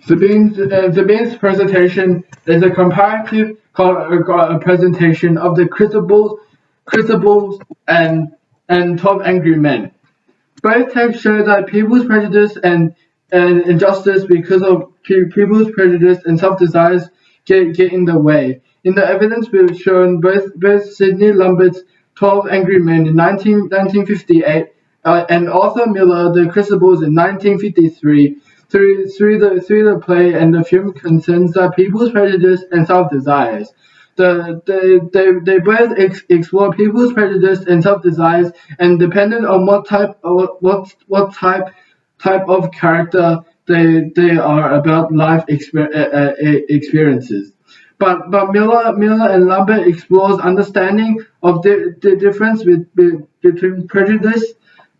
Sabine's presentation is a comparative presentation of the crucibles and 12 angry men. Both texts show that people's prejudice and injustice because of people's prejudice and self-desires get in the way. In the evidence we've shown, both Sidney Lumbert's 12 Angry Men in 1958 and Arthur Miller, The Crucibles in 1953, through the play and the film concerns that people's prejudice and self-desires. They both explore people's prejudice and self-desires, and dependent on what type of character they are about life experiences. But Miller and Lambert explores understanding of the difference between prejudice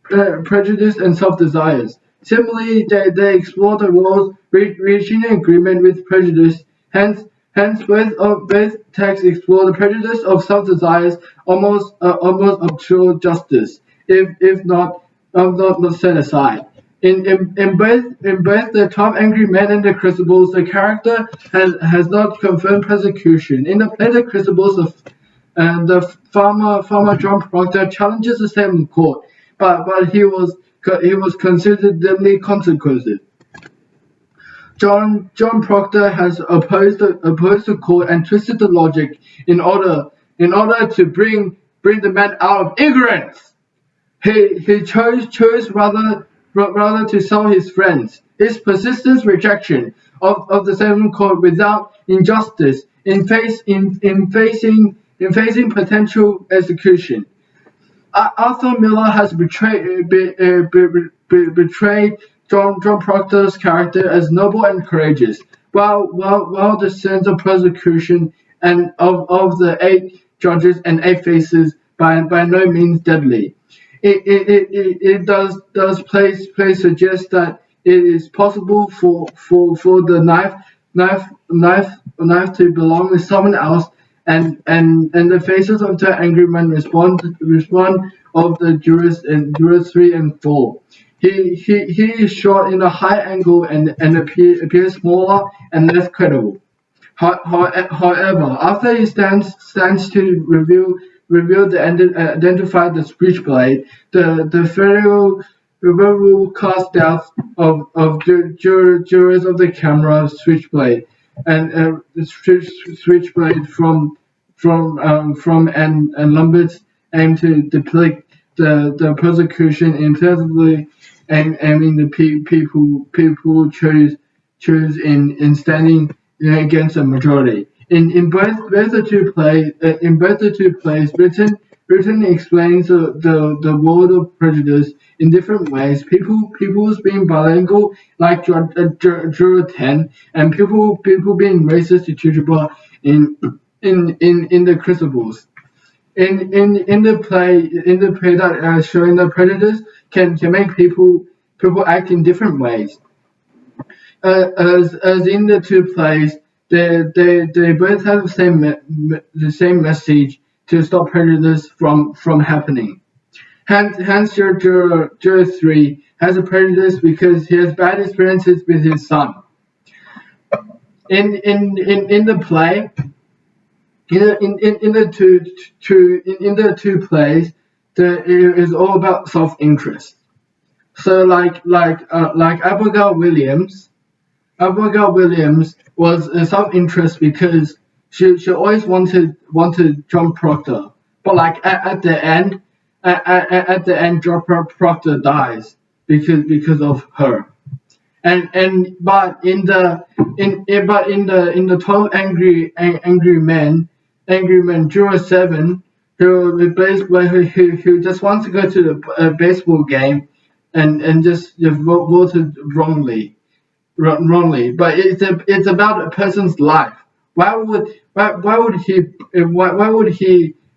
and self-desires. Similarly, they explore the roles reaching an agreement with prejudice. Hence, both texts explore the prejudice of self-desires, almost obscure justice, if not set aside. In both the 12 Angry Men and the Crucibles, the character has not confirmed persecution. In the play The Crucibles, the farmer John Proctor challenges the same court, but he was considered dimly consequences. John Proctor has opposed the court and twisted the logic in order to bring the man out of ignorance. He chose rather to sell his friends. His persistent rejection of the Seventh Court without injustice in facing potential execution. Arthur Miller has betrayed John Proctor's character as noble and courageous, while the sense of persecution and of the 8 judges and 8 faces by no means deadly. It does place suggest that it is possible for the knife to belong to someone else, and the faces of the angry men respond of the jurors 3 and 4. He is shot in a high angle and appears smaller and less credible. However, after he stands to reveal identify the switchblade, the federal cast doubt of jurors of the camera switchblade and switchblade from and Lambert's aim to depict the persecution implicitly and aiming the people choose in standing against the majority. In both the two plays, Britain explains the world of prejudice in different ways. People's being bilingual, like Juror 10, and people being racist to Tutuba in the Crucibles. In the play that showing the prejudice can make people act in different ways. As in the two plays, they both have the same message to stop prejudice from happening. Hence, Juror 3 has a prejudice because he has bad experiences with his son. In the play, in the two plays, it is all about self-interest. So, like Abigail Williams was a self-interest because she always wanted John Proctor, but like at the end, John Proctor dies because of her. But in the 12 angry men, Juror 7, who just wants to go to the baseball game and just voted wrongly. But it's about a person's life. Why would he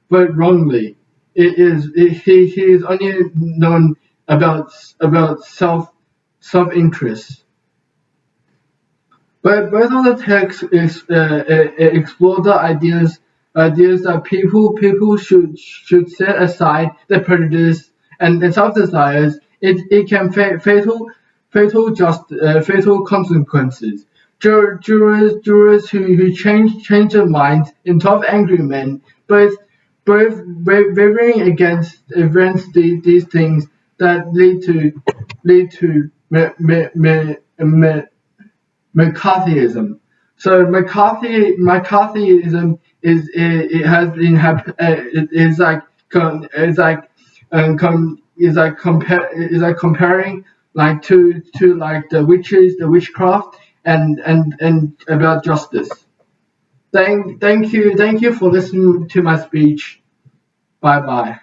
vote wrongly? He is only known about self-interest. But both of the texts explore the ideas that people should set aside their prejudice and self-desires. It can fatal consequences. jurors who change their minds in 12 Angry Men, both wavering against these things that lead to McCarthyism. So McCarthyism is it has been it is like comparing like to like the witches, the witchcraft, and about justice. Thank you for listening to my speech. Bye bye.